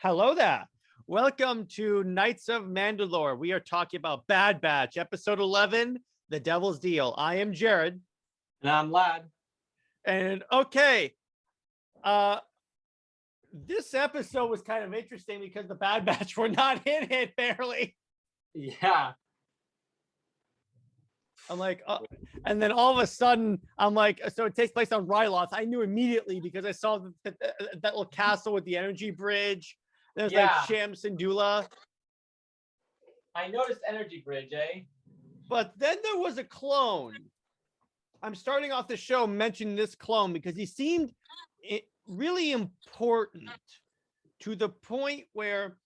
Hello there. Welcome to Knights of Mandalore. We are talking about Bad Batch, episode 11, The Devil's Deal. I am Jared. And I'm Lad. And okay, uh, this episode was kind of interesting because the Bad Batch were not in it barely. Yeah. I'm like, and then all of a sudden, I'm like, so it takes place on Ryloth. I knew immediately because I saw that little castle with the energy bridge. There's like Sham Syndulla. I noticed energy bridge, eh? But then there was a clone. I'm starting off the show mentioning this clone because he seemed really important to the point where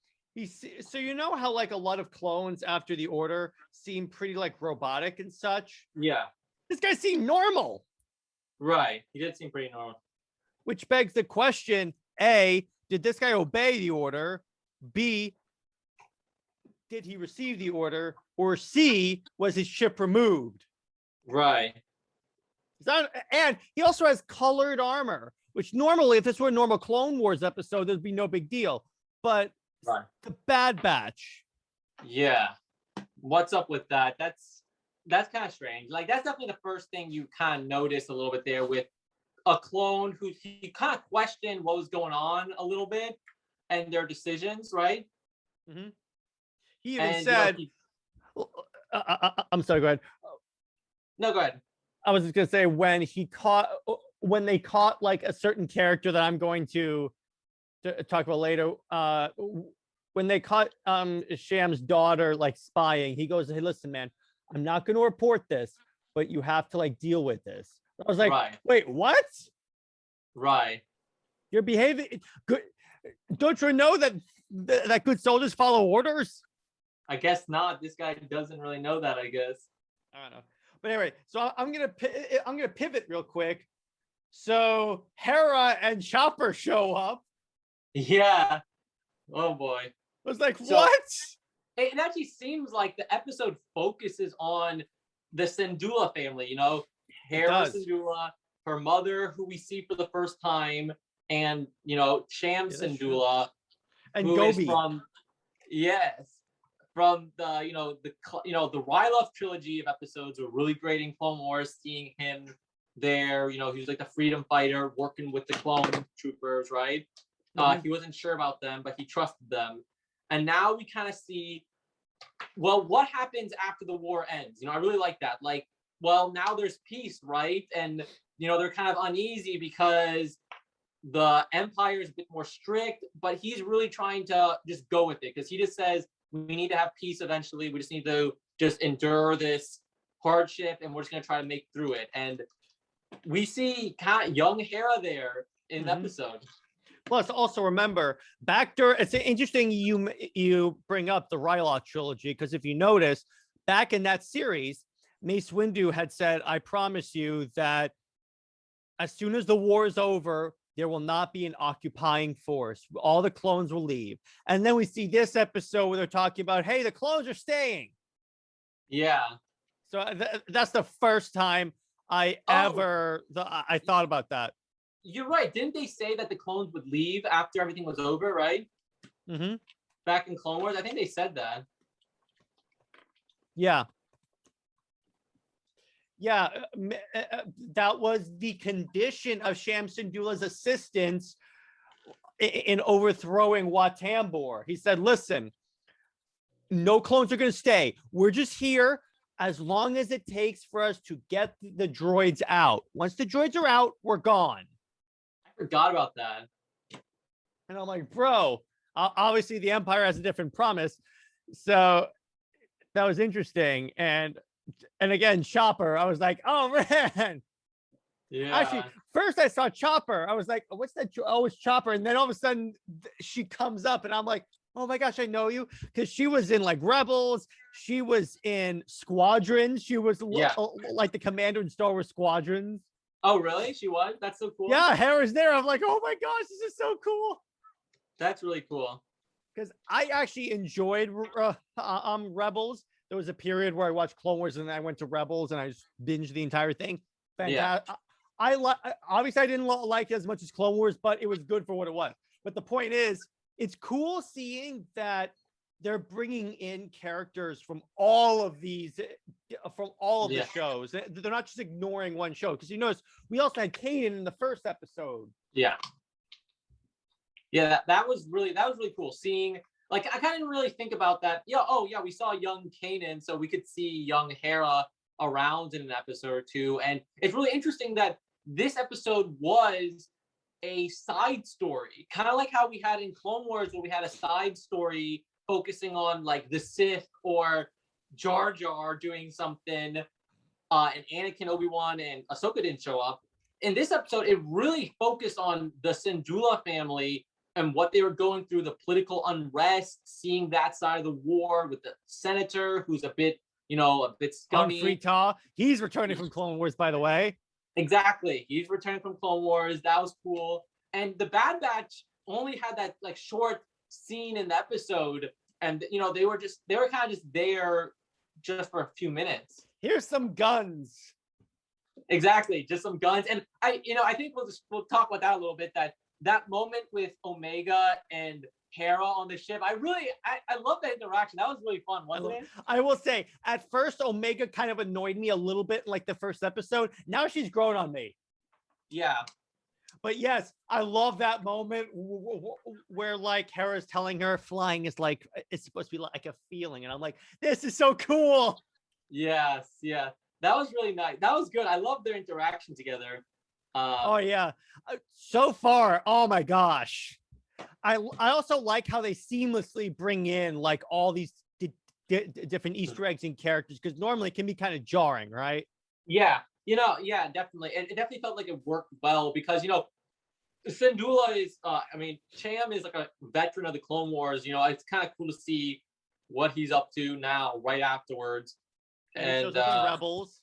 so you know how like a lot of clones after the order seem pretty like robotic and such? Yeah. This guy seemed normal. Right. He did seem pretty normal. Which begs the question, A, did this guy obey the order? B, did he receive the order? Or C, was his ship removed? Right. And he also has colored armor, which normally, if this were a normal Clone Wars episode, there'd be no big deal. But the Bad Batch. Yeah. What's up with that? That's kind of strange. Like, that's definitely the first thing you kind of notice a little bit there with a clone who he kind of questioned what was going on a little bit and their decisions, right? Mm-hmm. He even said, I'm sorry, go ahead. No, go ahead. I was just going to say when they caught like a certain character that I'm going to talk about later, when they caught Sham's daughter like spying, he goes, "Hey, listen, man, I'm not going to report this, but you have to like deal with this." I was like, Wait, what? Right. You're behaving good. Don't you know that good soldiers follow orders? I guess not. This guy doesn't really know that, I guess. I don't know. But anyway, so I'm gonna pivot real quick. So Hera and Chopper show up. Yeah. Oh boy. I was like, what? It actually seems like the episode focuses on the Syndulla family, you know, Hera Syndulla, her mother, who we see for the first time, and you know, Sham Syndulla, and who Gobi. Is from the the Ryloth trilogy of episodes were really great in Clone Wars. Seeing him there, you know, he was like the freedom fighter working with the clone troopers, right? Mm-hmm. He wasn't sure about them, but he trusted them. And now we kind of see, well, what happens after the war ends? You know, I really like that. Like, well, now there's peace, right? And, you know, they're kind of uneasy because the Empire is a bit more strict, but he's really trying to just go with it because he just says, we need to have peace eventually. We just need to just endure this hardship and we're just going to try to make through it. And we see kind of young Hera there in the episode. Plus, also remember, it's interesting you bring up the Ryloth trilogy, because if you notice, back in that series, Mace Windu had said, I promise you that as soon as the war is over, there will not be an occupying force. All the clones will leave. And then we see this episode where they're talking about, hey, the clones are staying. Yeah. So that's the first time I thought about that. You're right. Didn't they say that the clones would leave after everything was over, right? Mm-hmm. Back in Clone Wars, I think they said that. Yeah. Yeah, that was the condition of Sham Syndulla's assistance in overthrowing Wat Tambor. He said, listen, no clones are going to stay. We're just here as long as it takes for us to get the droids out. Once the droids are out, we're gone. I forgot about that. And I'm like, bro, obviously the Empire has a different promise. So that was interesting. And again, Chopper, I was like, oh man. Yeah. Actually, first I saw Chopper. I was like, what's that? Oh, it's Chopper. And then all of a sudden she comes up and I'm like, oh my gosh, I know you. Because she was in like Rebels. She was in Squadrons. She was like the commander in Star Wars Squadrons. Oh, really? She was? That's so cool. Yeah, Hera's there. I'm like, oh my gosh, this is so cool. That's really cool. Because I actually enjoyed Rebels. There was a period where I watched Clone Wars and then I went to Rebels and I just binged the entire thing. Fantastic. Yeah. I obviously I didn't like it as much as Clone Wars, but it was good for what it was. But the point is, it's cool seeing that they're bringing in characters from all of these, from all of the Yeah. shows. They're not just ignoring one show, because you notice we also had Kanan in the first episode. Yeah. Yeah, that was really cool seeing. Like, I kind of didn't really think about that. Yeah, oh yeah, we saw young Kanan, so we could see young Hera around in an episode or two, and it's really interesting that this episode was a side story, kind of like how we had in Clone Wars, where we had a side story focusing on like the Sith or Jar Jar doing something, and Anakin, Obi-Wan, and Ahsoka didn't show up. In this episode, it really focused on the Syndulla family and what they were going through, the political unrest, seeing that side of the war with the senator who's a bit scummy. Frita, he's returning from Clone Wars, by the way. Exactly. He's returning from Clone Wars. That was cool. And the Bad Batch only had that like short scene in the episode. And they were kind of just there just for a few minutes. Here's some guns. Exactly. Just some guns. And I think we'll talk about that a little bit, that moment with Omega and Hera on the ship. I love that interaction. That was really fun, wasn't it? I will say, at first, Omega kind of annoyed me a little bit in like the first episode. Now she's grown on me. Yeah. But yes, I love that moment where like Hera's telling her flying is like, it's supposed to be like a feeling. And I'm like, this is so cool. Yes. Yeah. That was really nice. That was good. I love their interaction together. Oh yeah. So far, oh my gosh. I also like how they seamlessly bring in like all these different Easter eggs and characters, because normally it can be kind of jarring, right? Yeah, yeah, definitely. And it definitely felt like it worked well because, Syndulla is, Cham is like a veteran of the Clone Wars. It's kind of cool to see what he's up to now, right afterwards. And shows up in Rebels.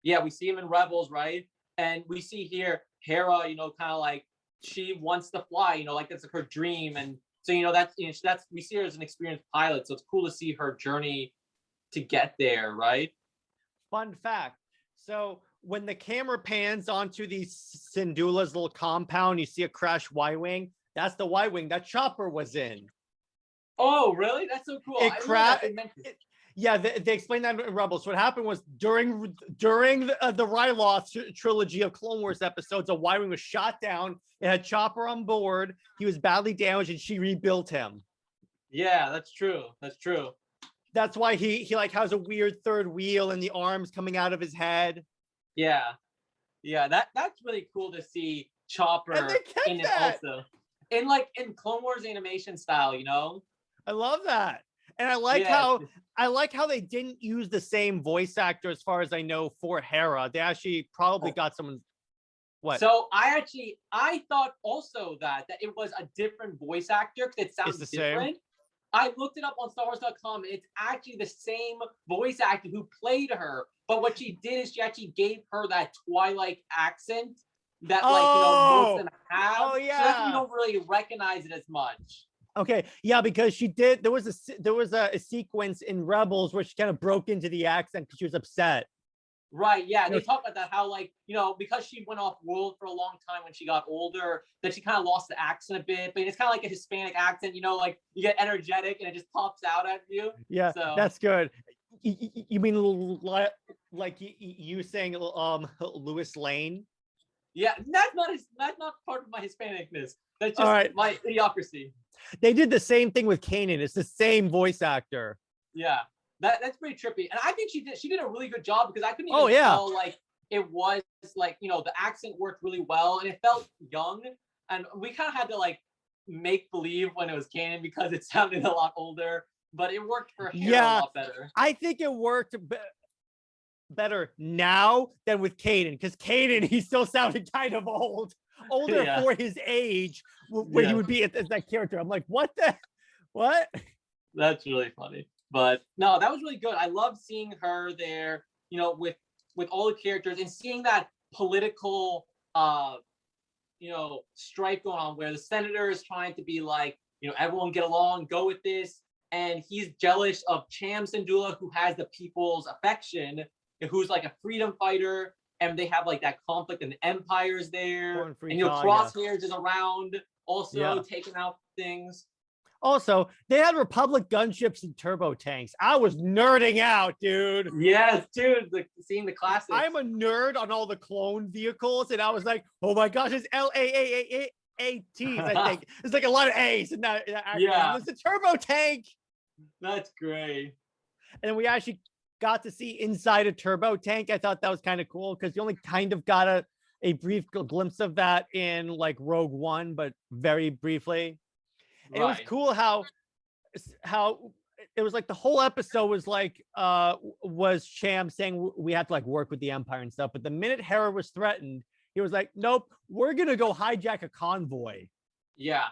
Yeah, we see him in Rebels, right? And we see here Hera, kind of like she wants to fly, like that's like her dream. And so, that's we see her as an experienced pilot. So it's cool to see her journey to get there, right? Fun fact. So when the camera pans onto the Syndulla's little compound, you see a crashed Y-Wing. That's the Y-Wing that Chopper was in. Oh, really? That's so cool. Yeah, they explained that in Rebels. What happened was during the Ryloth trilogy of Clone Wars episodes, a Y-Wing was shot down. It had Chopper on board. He was badly damaged, and she rebuilt him. Yeah, that's true. That's true. That's why he like has a weird third wheel and the arms coming out of his head. Yeah, that's really cool to see Chopper in it also, in Clone Wars animation style. I love that. And I like how they didn't use the same voice actor, as far as I know, for Hera. They actually probably got someone. What? So I thought also that it was a different voice actor, because it sounds different. Same. I looked it up on StarWars.com. It's actually the same voice actor who played her, but what she did is she actually gave her that Twilight accent that most of them have. Oh yeah. So that's why you don't really recognize it as much. Okay, yeah, because she did. There was a sequence in Rebels where she kind of broke into the accent because she was upset. Right. Yeah. They talk about that, how because she went off world for a long time when she got older, that she kind of lost the accent a bit. But it's kind of like a Hispanic accent. Like you get energetic and it just pops out at you. Yeah, so that's good. You mean like you saying Louis Lane? Yeah, that's not part of my Hispanicness. That's just my idiocracy. They did the same thing with Kanan. It's the same voice actor. Yeah, that's pretty trippy. And I think she did a really good job, because I couldn't even tell it was the accent worked really well and it felt young. And we kind of had to make believe when it was Kanan because it sounded a lot older, but it worked for Hera a lot better. I think it worked better now than with Kanan, because Kanan, he still sounded kind of older for his age when he would be as that character. I'm like, what? That's really funny. But no, that was really good. I love seeing her there, with all the characters, and seeing that political strife going on, where the senator is trying to be like, everyone get along, go with this, and he's jealous of Cham Syndulla, who has the people's affection, who's like a freedom fighter, and they have that conflict, and the Empire's there, and Crosshairs is around also taking out things. Also, they had Republic gunships and turbo tanks. I was nerding out, dude. Yes, dude. Seeing the classics. I'm a nerd on all the clone vehicles, and I was like, oh my gosh, it's LAAAATs. I think it's like a lot of A's in that acronym. Yeah. It's a turbo tank. That's great. And we actually got to see inside a turbo tank. I thought that was kind of cool because you only kind of got a brief glimpse of that in like Rogue One, but very briefly. And it was cool how it was like the whole episode was like was Cham saying we have to like work with the Empire and stuff. But the minute Hera was threatened, he was like, nope, we're gonna go hijack a convoy. Yeah.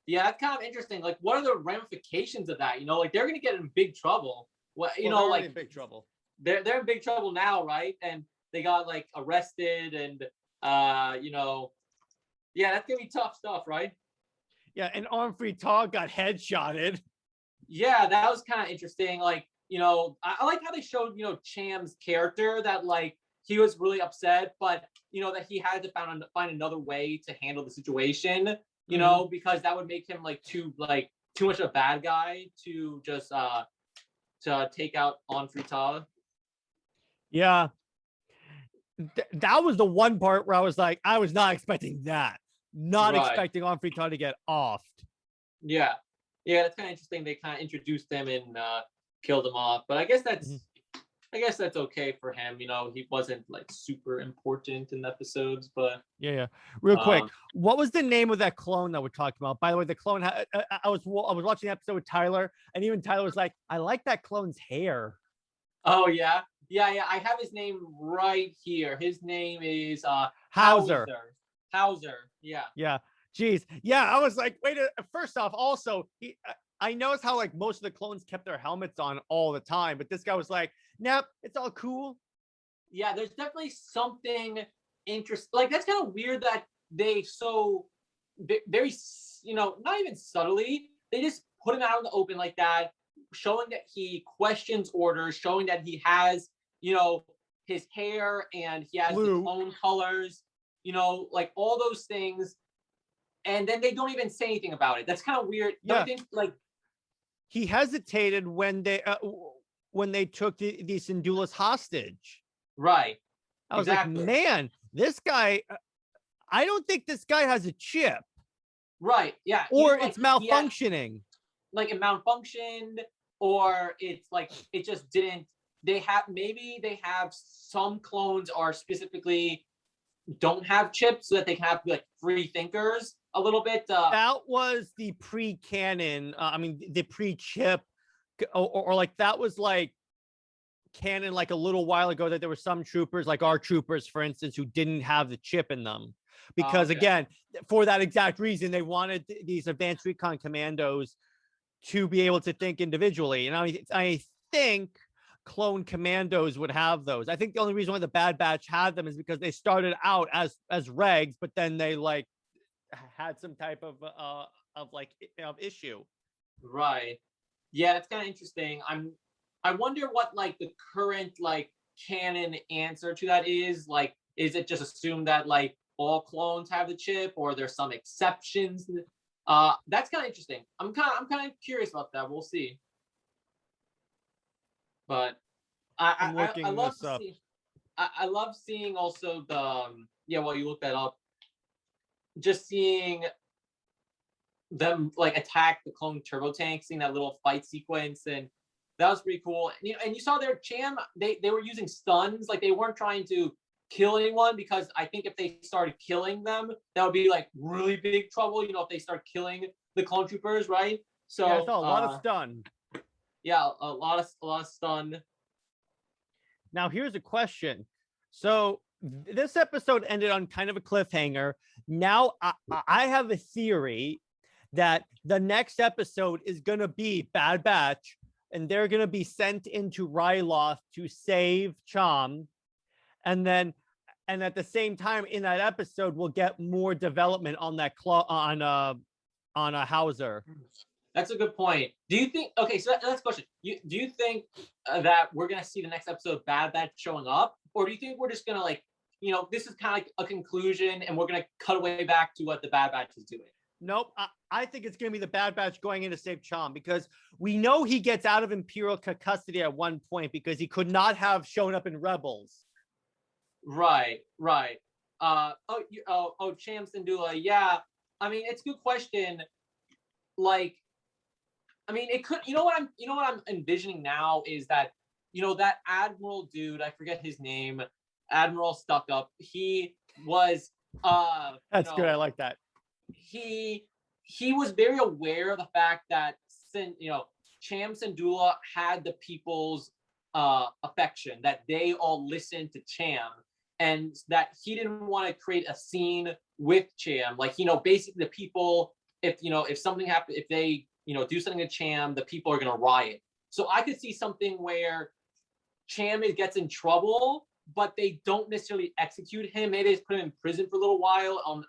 Yeah, that's kind of interesting. Like, what are the ramifications of that? You know, like they're gonna get in big trouble. Well, you know, like in big trouble. They're in big trouble now, right? And they got like arrested and you know, yeah, that's gonna be tough stuff, right? Yeah, and Free-Taa got headshotted. Yeah, that was kind of interesting. Like, you know, I like how they showed, you know, Cham's character, that like he was really upset, but you know that he had to find another way to handle the situation, you know, because that would make him like too much of a bad guy to just to take out on Free-Taa. Yeah. That was the one part where I was like, I was not expecting that. Not expecting on Free-Taa to get offed. Yeah. Yeah, that's kind of interesting. They kind of introduced him and killed him off. But I guess that's okay for him. You know, he wasn't like super important in the episodes, but yeah. Real quick, what was the name of that clone that we're talking about? By the way, the clone. I was watching the episode with Tyler, and even Tyler was like, "I like that clone's hair." Oh yeah. I have his name right here. His name is Hauser. Yeah. Jeez. Yeah, I was like, wait. First off, also, I noticed how like most of the clones kept their helmets on all the time, but this guy was like, nope, it's all cool. Yeah, there's definitely something interesting. Like that's kind of weird that they so very, you know, not even subtly, they just put him out in the open like that, showing that he questions orders, showing that he has, you know, his hair and he has the clone colors, you know, like all those things. And then they don't even say anything about it. That's kind of weird. Yeah. Don't you think, like, he hesitated when they took the Syndulas hostage. Right. I was like, man, this guy, I don't think this guy has a chip. Right. Yeah. Or it's malfunctioning. Like it malfunctioned, or it's like it just didn't. Maybe they have some clones are specifically don't have chips so that they can have like free thinkers a little bit. That was the pre-canon. The pre-chip, or like that was like canon like a little while ago, that there were some troopers, like our troopers, for instance, who didn't have the chip in them. Because again, for that exact reason, they wanted these advanced recon commandos to be able to think individually. And I think clone commandos would have those. I think the only reason why the Bad Batch had them is because they started out as regs, but then they like had some type of issue. Right. Yeah, that's kind of interesting. I wonder what like the current like canon answer to that is. Like, is it just assumed that like all clones have the chip, or there's some exceptions? That's kind of interesting. I'm kind of curious about that. We'll see. But I love seeing also the while you look that up, just seeing them like attack the clone turbo tank, seeing that little fight sequence, and that was pretty cool. And you saw their Cham, they were using stuns, like they weren't trying to kill anyone, because I think if they started killing them, that would be like really big trouble, you know, if they start killing the clone troopers, right? So yeah, I saw a lot of stun. Yeah, a lot of stun. Now here's a question. So this episode ended on kind of a cliffhanger. Now I have a theory that the next episode is going to be Bad Batch, and they're going to be sent into Ryloth to save Cham. And at the same time in that episode, we'll get more development on that on a Hauser. That's a good point. Do you think? Okay, so that's the question. Do you think that we're gonna see the next episode of Bad Batch showing up, or do you think we're just gonna like, you know, this is kind of like a conclusion, and we're gonna cut away back to what the Bad Batch is doing? Nope. I think it's going to be the Bad Batch going in to save Chom because we know he gets out of Imperial custody at one point because he could not have shown up in Rebels. Right. Cham Syndulla. Yeah. I mean, it's a good question. Like, I mean, it could. You know what I'm envisioning now is that that Admiral dude. I forget his name. Admiral Stuck Up. He was. That's good. I like that. He was very aware of the fact that Cham Syndulla had the people's affection, that they all listened to Cham, and that he didn't want to create a scene with Cham. Like, basically the people, if something happened, if they, do something to Cham, the people are going to riot. So I could see something where Cham gets in trouble, but they don't necessarily execute him. Maybe they just put him in prison for a little while,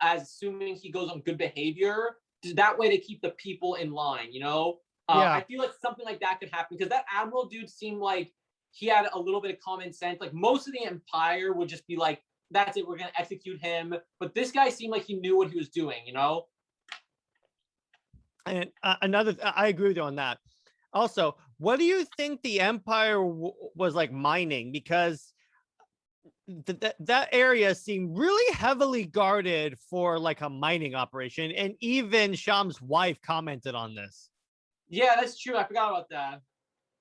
as assuming he goes on good behavior. That way they keep the people in line, Yeah. I feel like something like that could happen because that Admiral dude seemed like he had a little bit of common sense. Like most of the Empire would just be like, that's it, we're going to execute him. But this guy seemed like he knew what he was doing, And I agree with you on that. Also, what do you think the Empire was like mining? Because that area seemed really heavily guarded for like a mining operation. And even Sham's wife commented on this. Yeah, that's true. I forgot about that.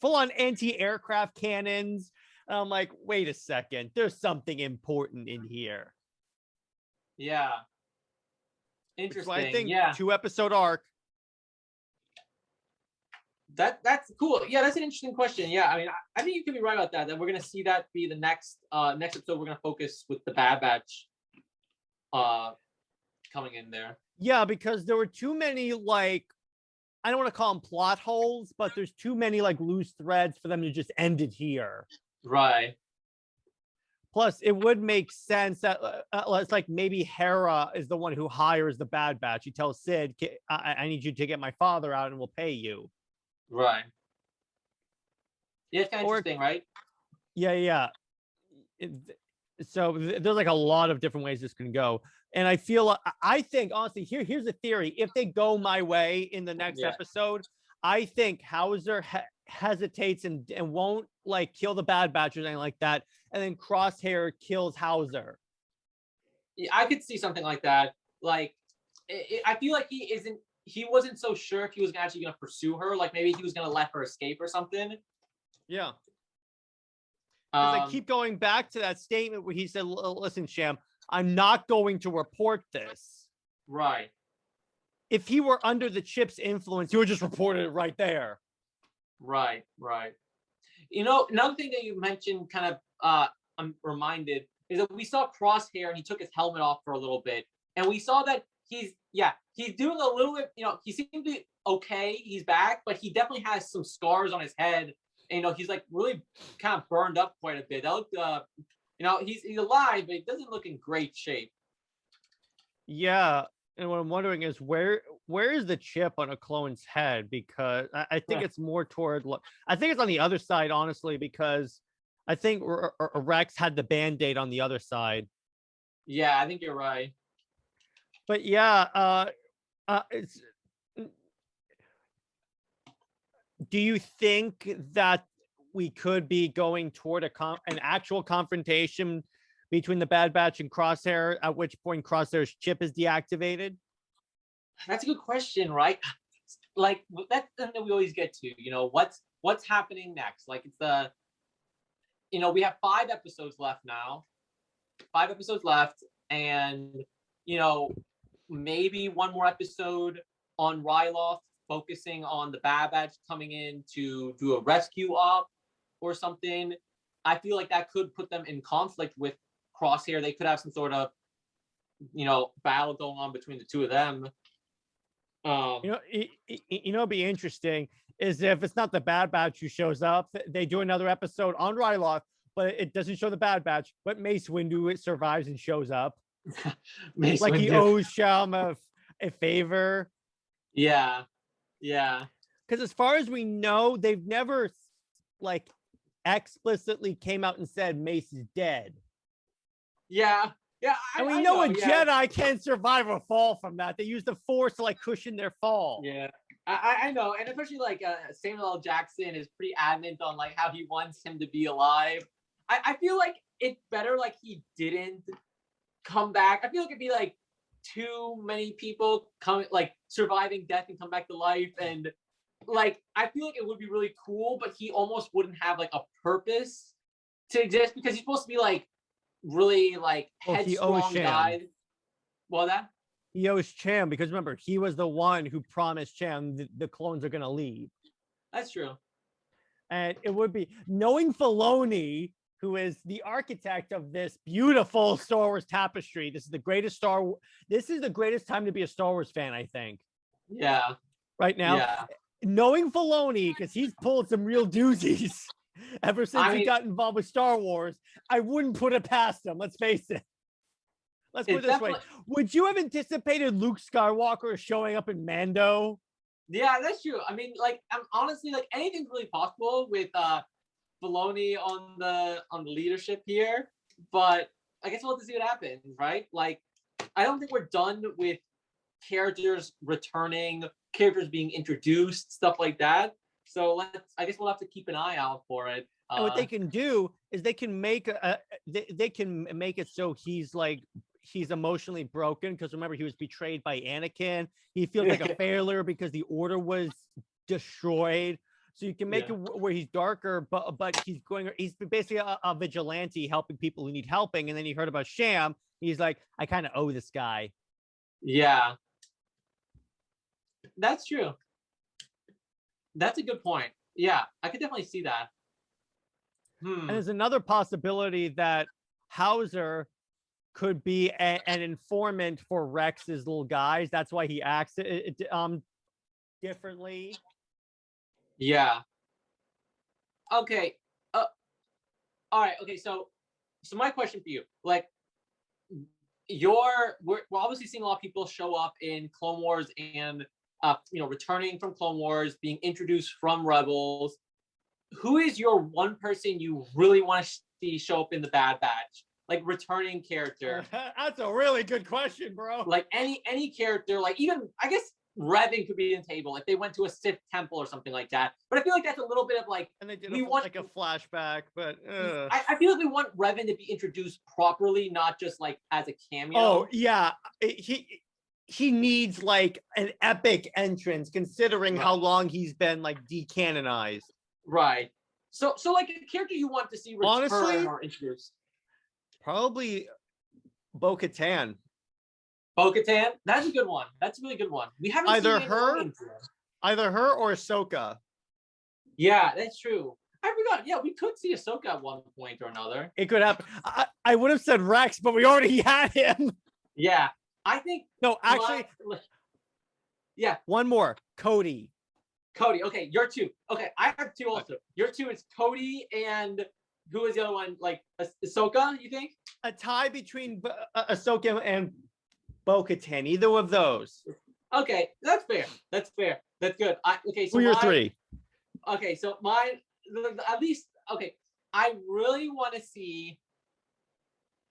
Full on anti-aircraft cannons. I'm like, wait a second. There's something important in here. Yeah. Interesting. So I think yeah. 2-episode arc. That's cool. Yeah, that's an interesting question. Yeah, I mean, I think you could be right about that. That we're gonna see that be the next episode. We're gonna focus with the Bad Batch coming in there. Yeah, because there were too many like I don't want to call them plot holes, but there's too many like loose threads for them to just end it here. Right. Plus, it would make sense that it's like maybe Hera is the one who hires the Bad Batch. He tells Sid, I need you to get my father out and we'll pay you. Right. Yeah, it's kind of interesting, right? Yeah. So there's like a lot of different ways this can go. And I think, honestly, here's a theory. If they go my way in the next episode, I think Hauser hesitates and won't like kill the Bad Batch or anything like that. And then Crosshair kills Hauser. Yeah, I could see something like that. Like, I feel like he wasn't so sure if he was actually going to pursue her. Like maybe he was going to let her escape or something. Yeah. I keep going back to that statement where he said, listen, Sham, I'm not going to report this. Right. If he were under the chip's influence, he would just report it right there. Right. Another thing that you mentioned kind of I'm reminded is that we saw Crosshair and he took his helmet off for a little bit. And we saw that he's doing a little bit, he seemed to be okay. He's back, but he definitely has some scars on his head. And, he's like really kind of burned up quite a bit. That looked, he's alive, but he doesn't look in great shape. Yeah. And what I'm wondering is where is the chip on a clone's head? Because I think it's more toward, I think it's on the other side, honestly, because I think Rex had the Band-Aid on the other side. Yeah, I think you're right. But yeah, do you think that we could be going toward an actual confrontation between the Bad Batch and Crosshair, at which point Crosshair's chip is deactivated? That's a good question, right? Like that's something we always get to, what's happening next? Like it's we have 5 episodes left now. 5 episodes left, and maybe one more episode on Ryloth, focusing on the Bad Batch coming in to do a rescue op or something. I feel like that could put them in conflict with Crosshair. They could have some sort of, battle going on between the two of them. It'd be interesting is if it's not the Bad Batch who shows up, they do another episode on Ryloth, but it doesn't show the Bad Batch, but Mace Windu survives and shows up. Mace like Windu. He owes Sham a favor. Yeah. Because as far as we know, they've never like explicitly came out and said Mace is dead. Yeah. Yeah, And we I know know. a Yeah, Jedi can't survive a fall from that. They use the Force to like cushion their fall. yeah. I know, and especially like Samuel L. Jackson is pretty adamant on like how he wants him to be alive. I feel like it's better like he didn't come back. I feel like it'd be like too many people coming like surviving death and come back to life, and like I feel like it would be really cool, but he almost wouldn't have like a purpose to exist because he's supposed to be like really like Well, he owes headstrong Sham. guy. Well, that He owes Cham because remember, he was the one who promised Cham the clones are going to leave. that's true. And it would be knowing Filoni, who is the architect of this beautiful Star Wars tapestry. This is the greatest This is the greatest time to be a Star Wars fan, I think. Yeah. Right now, Yeah. knowing Filoni, because he's pulled some real doozies ever since he got involved with Star Wars, I wouldn't put it past him. Let's face it. Let's put it this way. Would you have anticipated Luke Skywalker showing up in Mando? Yeah, that's true. I mean, like, I'm honestly like anything's really possible with Filoni on the leadership here, but I guess we'll have to see what happens, right? Like, I don't think we're done with characters returning, characters being introduced, stuff like that. So I guess we'll have to keep an eye out for it. And what they can do is they can make they can make it so he's emotionally broken because remember he was betrayed by Anakin. He feels like a failure because the order was destroyed. So you can make it where he's darker, but he's basically a vigilante helping people who need helping. And then he heard about Sham. He's like, I kind of owe this guy. Yeah, that's true. That's a good point. Yeah, I could definitely see that. And there's another possibility that Hauser could be an informant for Rex's little guys. That's why he acts differently. Yeah. Okay. All right. Okay. So my question for you, like, we're obviously seeing a lot of people show up in Clone Wars and returning from Clone Wars, being introduced from Rebels. Who is your one person you really want to see show up in the Bad Batch? Like returning character. That's a really good question, bro. Like any character, like even I guess Revan could be in the table if they went to a Sith temple or something like that. But I feel like that's a little bit of like, and they did like a flashback, but I feel like we want Revan to be introduced properly, not just like as a cameo. Oh yeah, he needs like an epic entrance considering how long he's been like decanonized. Right. So like a character you want to see return honestly or introduced. Probably Bo-Katan. Bo-Katan, that's a good one. That's a really good one. We haven't either seen her or Ahsoka. Yeah, that's true. I forgot. Yeah, we could see Ahsoka at one point or another. It could happen. I would have said Rex, but we already had him. Yeah, I think. No, actually. Yeah. One more. Cody. Okay, you're two. Okay, I have two also. Your two is Cody and who is the other one? Like Ahsoka, you think? A tie between Ahsoka and Bo-Katan. Either of those. Okay, that's fair. That's fair. That's good. Okay, so who are your three? Okay, so mine, at least, okay, I really want to see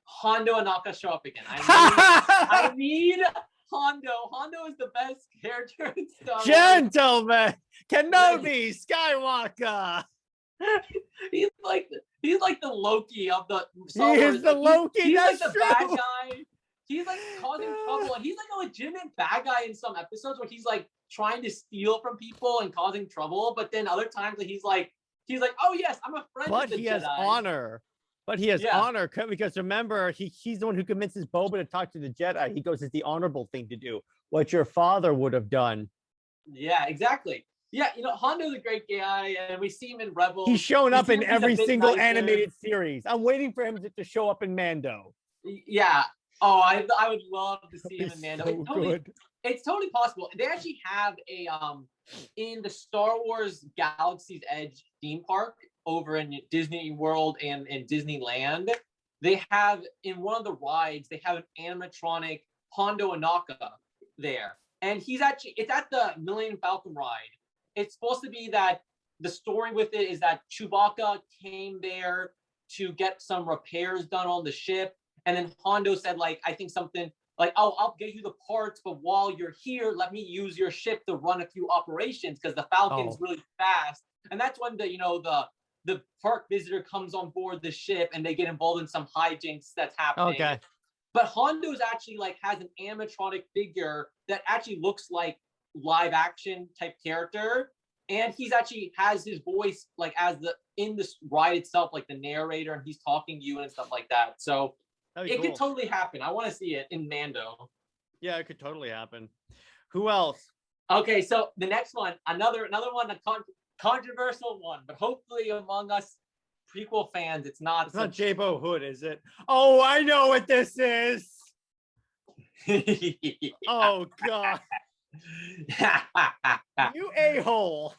Hondo and Naka show up again. I need Hondo. Hondo is the best character in Star Wars. Gentlemen, Kenobi, Skywalker. He's like the Loki of the Star Wars. He is the Loki. He's that's like the true. bad guy. He's like causing trouble, and he's like a legitimate bad guy in some episodes where he's like trying to steal from people and causing trouble. But then other times he's like, oh yes, I'm a friend. But he has honor. But he has honor because remember, he's the one who convinces Boba to talk to the Jedi. He goes, it's the honorable thing to do. What your father would have done. Yeah, exactly. Yeah, Hondo's a great guy, and we see him in Rebels. He's shown up in every single animated series. I'm waiting for him to show up in Mando. Yeah. Oh, I would love to see him in Mando. So it's totally possible. They actually have a in the Star Wars Galaxy's Edge theme park over in Disney World and Disneyland. They have in one of the rides, they have an animatronic Hondo Anaka there. And it's at the Millennium Falcon ride. It's supposed to be that the story with it is that Chewbacca came there to get some repairs done on the ship. and then Hondo said like I think something like, oh, I'll get you the parts, but while you're here, let me use your ship to run a few operations because the Falcon's really fast. And that's when the park visitor comes on board the ship and they get involved in some hijinks that's happening. Okay. But Hondo's actually like has an animatronic figure that actually looks like live action type character. And he's actually has his voice like as in this ride itself, like the narrator, and he's talking to you and stuff like that. So it could totally happen. I want to see it in Mando. Yeah, it could totally happen. Who else? Okay, so the next one, another one, a controversial one, but hopefully among us prequel fans, it's not Jabo Hood, is it? Oh, I know what this is. Oh God. You a-hole.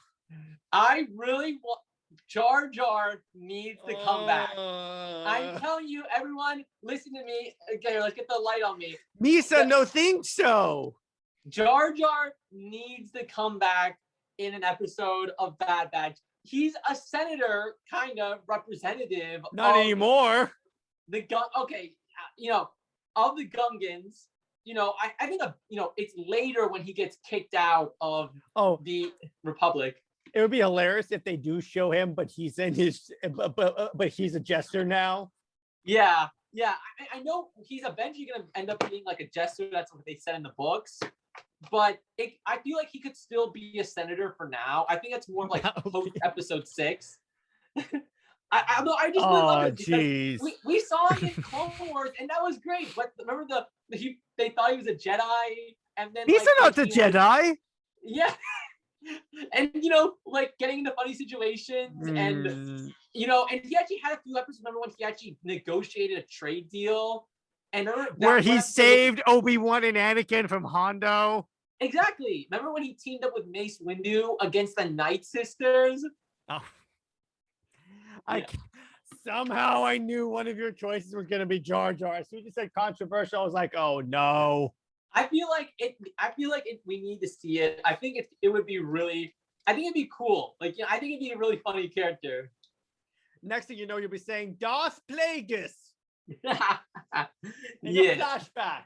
I really want Jar Jar needs to come back. I'm telling you, everyone, listen to me. Okay, let's get the light on me. Misa, no think so. Jar Jar needs to come back in an episode of Bad Batch. He's a senator, kind of representative. Not anymore. The gun. Okay, of the Gungans. I think it's later when he gets kicked out of the Republic. It would be hilarious if they do show him, but he's in his, but he's a jester now. Yeah. I know he's eventually going to end up being like a jester. That's what they said in the books. But I feel like he could still be a senator for now. I think it's more like post episode 6. I just really love it because we saw him in Clone Wars and that was great. But remember they thought he was a Jedi, and then he's not the Jedi. Yeah. And like getting into funny situations, and and he actually had a few episodes. Remember when he actually negotiated a trade deal, and where he saved Obi-Wan and Anakin from Hondo. Exactly. Remember when he teamed up with Mace Windu against the Night Sisters? Oh. Somehow I knew one of your choices was going to be Jar Jar. As soon as you said controversial, I was like, oh no. I feel like we need to see it. I think it would be really. I think it'd be cool. Like, I think it'd be a really funny character. Next thing you know, you'll be saying Darth Plagueis. Flashback.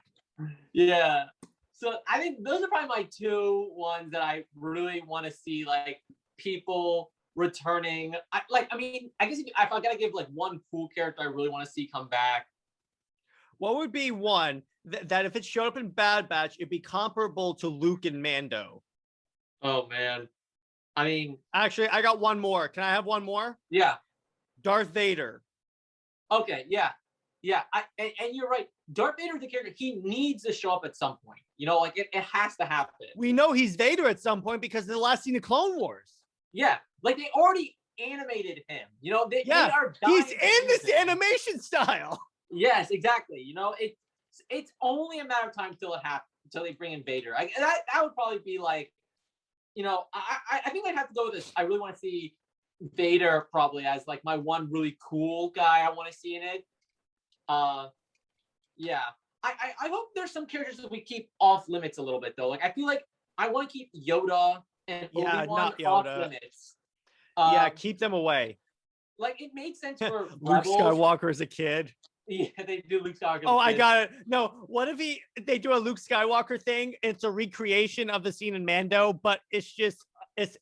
Yeah. So I think those are probably my 2 ones that I really want to see, like people returning. I guess if I gotta give like one cool character I really want to see come back. What would be one that if it showed up in Bad Batch, it'd be comparable to Luke and Mando? Oh man. I mean, actually, I got one more. Can I have one more? Yeah. Darth Vader. Okay, yeah. And you're right. Darth Vader is the character. He needs to show up at some point. Like it has to happen. We know he's Vader at some point because of the last scene of Clone Wars. Yeah, like they already animated him. They are. He's in this animation style. Yes, exactly. It's only a matter of time till it happens. Until they bring in Vader. That would probably be like, I think I'd have to go with this. I really want to see Vader probably as like my one really cool guy I want to see in it. Yeah. I hope there's some characters that we keep off limits a little bit though. Like I feel like I want to keep Yoda and Obi-Wan off limits. Keep them away. Like it made sense for Luke Skywalker as a kid. Yeah, they do Luke Skywalker. Oh, I got it. No, what if they do a Luke Skywalker thing? It's a recreation of the scene in Mando, but it's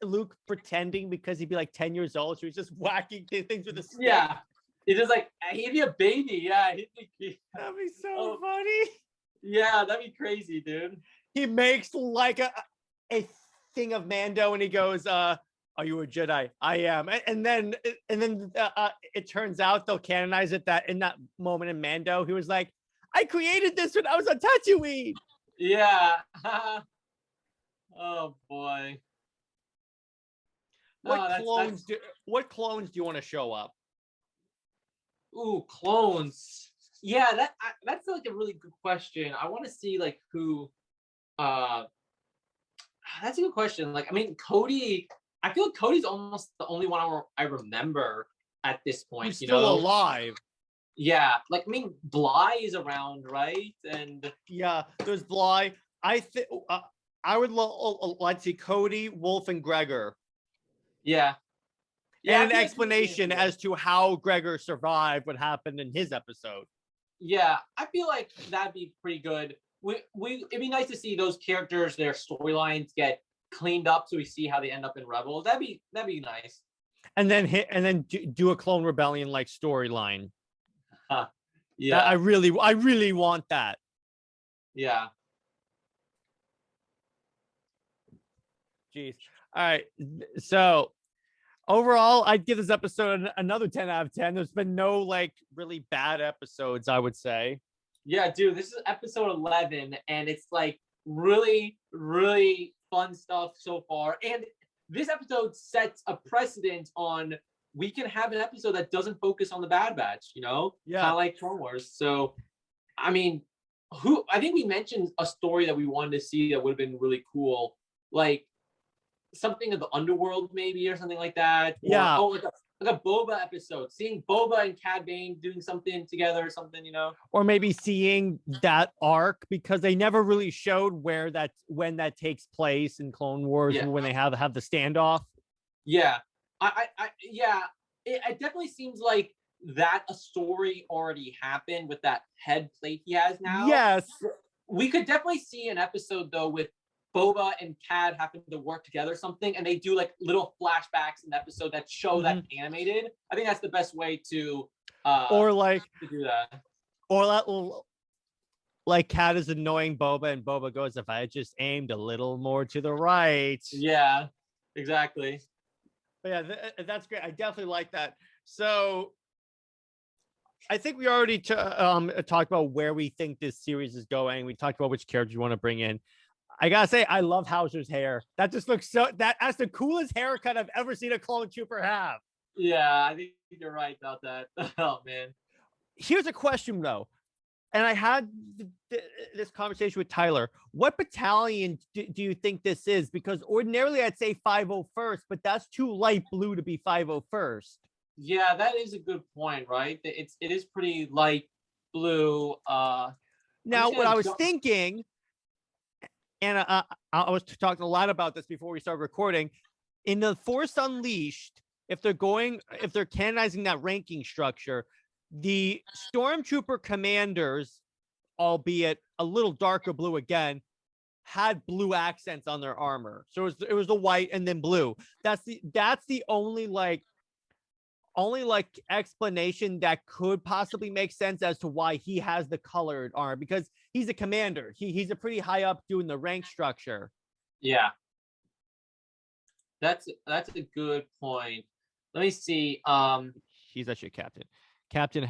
Luke pretending because he'd be like 10 years old, so he's just whacking things with a stick. Yeah. He's just like, he'd be a baby. Yeah. That'd be so funny. Yeah, that'd be crazy, dude. He makes like a thing of Mando and he goes, are you a Jedi? I am. And then it turns out they'll canonize it that in that moment in Mando, he was like, I created this when I was on Tatooine. Yeah. Oh boy. What clones do you want to show up? Ooh, clones. Yeah, that's like a really good question. I want to see like who. That's a good question. Like, I mean, Cody. I feel like Cody's almost the only one I remember at this point. He's still alive. Yeah, like I mean, Bly is around, right? And yeah, there's Bly. I think I would like to see Cody, Wolf, and Gregor. Yeah. And an explanation as to how Gregor survived what happened in his episode. Yeah, I feel like that'd be pretty good. We it'd be nice to see those characters, their storylines get cleaned up, so we see how they end up in Rebels. That'd be nice. And then do a Clone Rebellion like storyline. Huh. That Yeah, I really want that. yeah. Jeez. All right. So overall, I'd give this episode another 10 out of 10. There's been no like really bad episodes, I would say. Yeah, dude, this is episode 11, and it's like really, really fun stuff so far. And this episode sets a precedent on we can have an episode that doesn't focus on the Bad Batch, kind Yeah. of like Clone Wars. So, I mean, I think we mentioned a story that we wanted to see that would have been really cool, like something of the underworld, maybe, or something like that. Or, Yeah. oh, like a Boba episode, seeing Boba and Cad Bane doing something together or something. Or maybe seeing that arc, because they never really showed when that takes place in Clone Wars, Yeah. when they have the standoff. Yeah, yeah. It definitely seems like that a story already happened with that head plate he has now. Yes. We could definitely see an episode though with Boba and Cad having to work together something, and they do like little flashbacks in the episode that show that animated. I think that's the best way to or like to do that. Or that like Cad is annoying Boba, and Boba goes, "If I had just aimed a little more to the right." Yeah, exactly. But yeah, that's great. I definitely like that. So I think we already talked about where we think this series is going. We talked about which characters you want to bring in. I gotta say, I love Hauser's hair. That just looks that's the coolest haircut I've ever seen a clone trooper have. Yeah, I think you're right about that. Oh man. Here's a question though, and I had this conversation with Tyler. What battalion do you think this is? Because ordinarily I'd say 501st, but that's too light blue to be 501st. Yeah, that is a good point, right? It is pretty light blue. Now, what I was thinking, and I was talking a lot about this before we started recording, in the Force Unleashed, if they're canonizing that ranking structure, the stormtrooper commanders, albeit a little darker blue again, had blue accents on their armor. So it was the white and then blue. That's the only explanation that could possibly make sense as to why he has the colored armor, because he's a commander. He's a pretty high up doing the rank structure. Yeah. That's a good point. Let me see. He's actually a captain.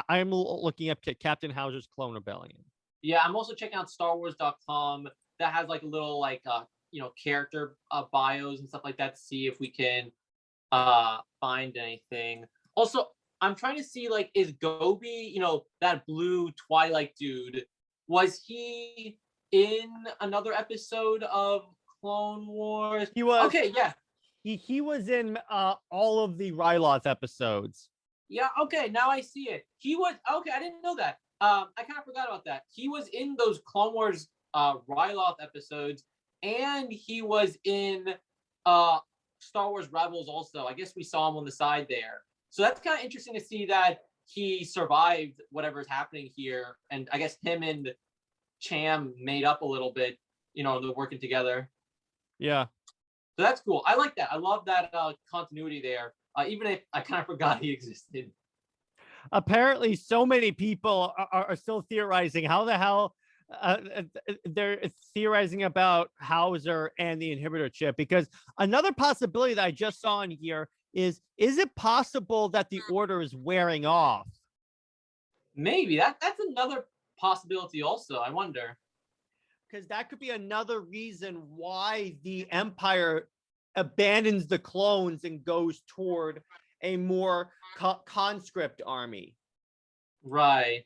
I'm looking up Captain Hauser's Clone Rebellion. Yeah, I'm also checking out StarWars.com. That has like a little like character bios and stuff like that to see if we can find anything. Also, I'm trying to see like, is Gobi, that blue Twilight dude, was he in another episode of Clone Wars? He was. Okay, yeah. He was in all of the Ryloth episodes. Yeah, okay, now I see it. He was okay, I didn't know that. I kind of forgot about that. He was in those Clone Wars Ryloth episodes, and he was in Star Wars Rebels also. I guess we saw him on the side there. So that's kind of interesting to see that he survived whatever's happening here. And I guess him and Cham made up a little bit, they're working together. Yeah. So that's cool. I like that. I love that continuity there, even if I kind of forgot he existed. Apparently, so many people are still theorizing how the hell they're theorizing about Hauser and the inhibitor chip, because another possibility that I just saw in here is it possible that the order is wearing off? Maybe that's another possibility also. I wonder. Because that could be another reason why the Empire abandons the clones and goes toward a more conscript army. Right.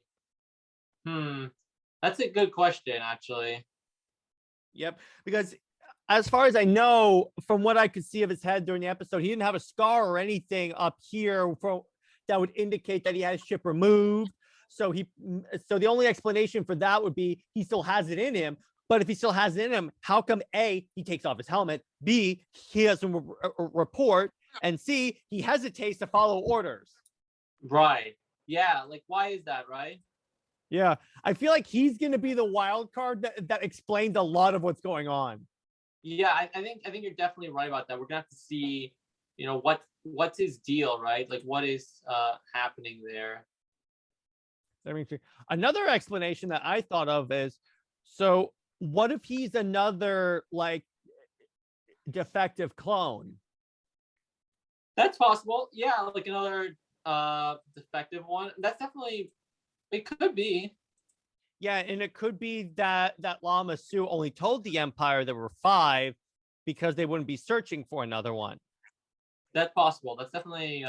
That's a good question, actually. Yep. Because as far as I know, from what I could see of his head during the episode, he didn't have a scar or anything up here that would indicate that he had his chip removed. So the only explanation for that would be he still has it in him. But if he still has it in him, how come A, he takes off his helmet, B, he doesn't report, and C, he hesitates to follow orders? Right. Yeah. Like, why is that, right? Yeah, I feel like he's going to be the wild card that explains a lot of what's going on. Yeah, I think you're definitely right about that. We're gonna have to see, what's his deal, right? Like what is happening there. I mean, another explanation that I thought of is, so what if he's another like defective clone? That's possible. Yeah, like another defective one. That's definitely it could be. Yeah, and it could be that Lama Su only told the Empire there were 5 because they wouldn't be searching for another one. That's possible. That's definitely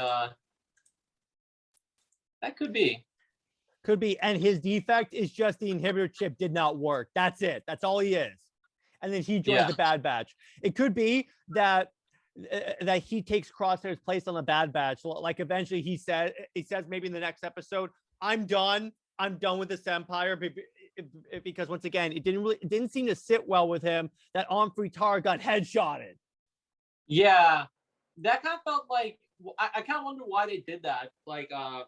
that could be. Could be, and his defect is just the inhibitor chip did not work. That's it. That's all he is. And then he joins Yeah. the Bad Batch. It could be that he takes Crosshair's place on the Bad Batch. Like eventually he says maybe in the next episode, I'm done. I'm done with this Empire, because once again, it didn't seem to sit well with him that Omfrey Tar got headshotted. Yeah, that kind of felt like I kind of wonder why they did that. Like I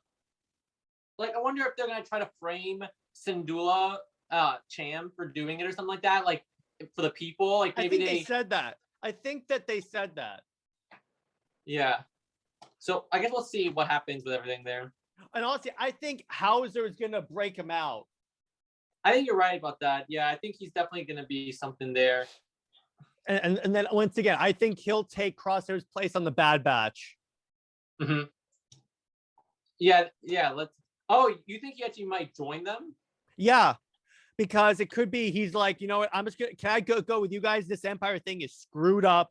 wonder if they're gonna try to frame Syndulla Cham for doing it or something like that. Like for the people, like maybe they said that. I think that they said that. Yeah. So I guess we'll see what happens with everything there. And honestly, I think Hauser is gonna break him out. I think you're right about that. Yeah, I think he's definitely gonna be something there. And then once again, I think he'll take Crosshair's place on the Bad Batch. Mm-hmm. Yeah. Let's. Oh, you think he actually might join them? Yeah, because it could be he's like, you know what? I'm just gonna. Can I go with you guys? This Empire thing is screwed up.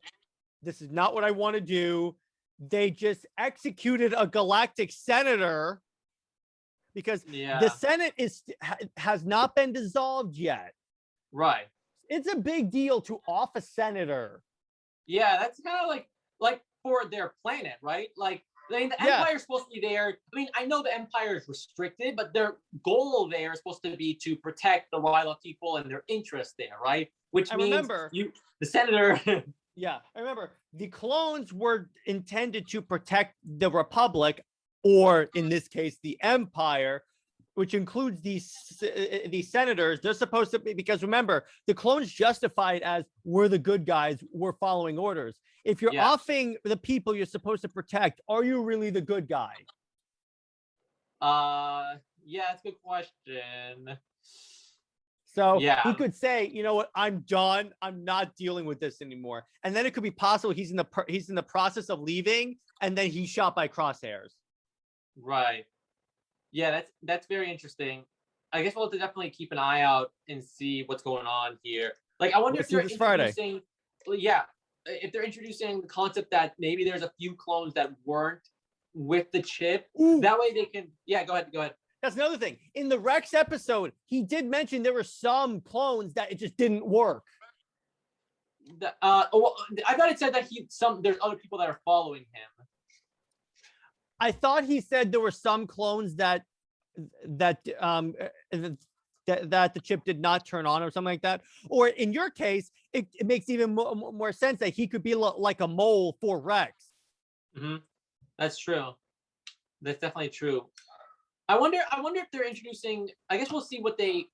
This is not what I want to do. They just executed a galactic senator because the Senate has not been dissolved yet. Right. It's a big deal to off a senator. Yeah, that's kind of like for their planet, right? Like I mean, the Empire is supposed to be there. I mean, I know the Empire is restricted, but their goal there is supposed to be to protect the Ryloth people and their interests there, right? Which means the senator. Yeah, I remember the clones were intended to protect the Republic, or in this case, the Empire, which includes these senators. They're supposed to be, because remember, the clones justified as we're the good guys, we're following orders. If you're offing the people you're supposed to protect, are you really the good guy? Yeah, that's a good question. So he could say, you know what, I'm done. I'm not dealing with this anymore. And then it could be possible he's in the process of leaving, and then he's shot by Crosshairs. Right. Yeah, that's very interesting. I guess we'll have to definitely keep an eye out and see what's going on here. Like, I wonder if they're introducing, if they're introducing the concept that maybe there's a few clones that weren't with the chip. Ooh. That way they can. Yeah, go ahead. That's another thing. In the Rex episode, he did mention there were some clones that it just didn't work. I thought it said that there's other people that are following him. I thought he said there were some clones that the chip did not turn on or something like that. Or in your case, it makes even more sense that he could be like a mole for Rex. Mm-hmm. That's true. That's definitely true. I wonder if they're introducing. I guess we'll see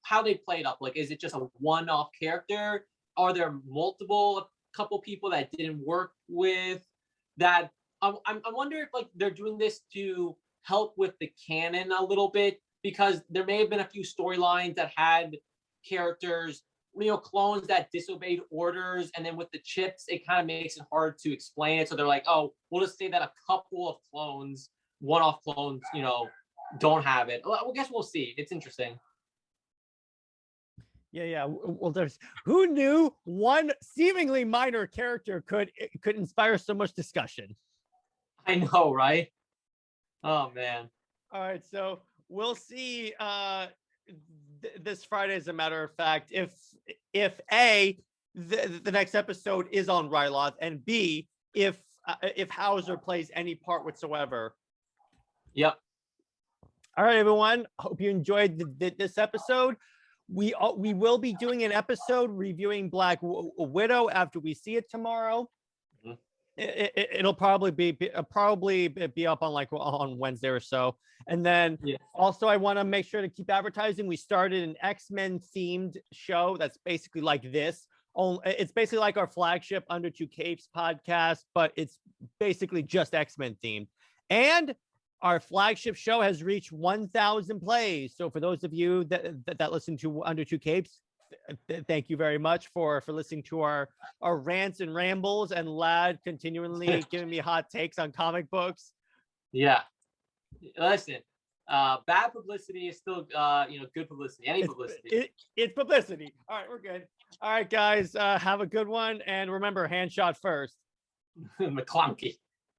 how they play it up. Like, is it just a one-off character? Are there multiple couple people that didn't work with that? I wonder if like they're doing this to help with the canon a little bit, because there may have been a few storylines that had characters, clones that disobeyed orders, and then with the chips, it kind of makes it hard to explain it. So they're like, oh, we'll just say that a couple of clones, one-off clones, don't have it. Well, I guess we'll see. It's interesting. Yeah. Well, who knew one seemingly minor character could inspire so much discussion? I know, right? Oh man. All right, so we'll see this Friday, as a matter of fact, if A, the next episode is on Ryloth, and B, if Hauser plays any part whatsoever. Yep. All right, everyone. Hope you enjoyed this episode. We will be doing an episode reviewing Black Widow after we see it tomorrow. Mm-hmm. It'll probably be up on like on Wednesday or so. And then Yeah. also I want to make sure to keep advertising. We started an X-Men themed show that's basically like this. It's basically like our flagship Under Two Capes podcast, but it's basically just X-Men themed. And our flagship show has reached 1,000 plays. So for those of you that listen to Under Two Capes, thank you very much for listening to our rants and rambles, and Lad continually giving me hot takes on comic books. Yeah. Listen, bad publicity is still good publicity. Any publicity. It's publicity. All right, we're good. All right, guys, have a good one, and remember, hand shot first. McClunky.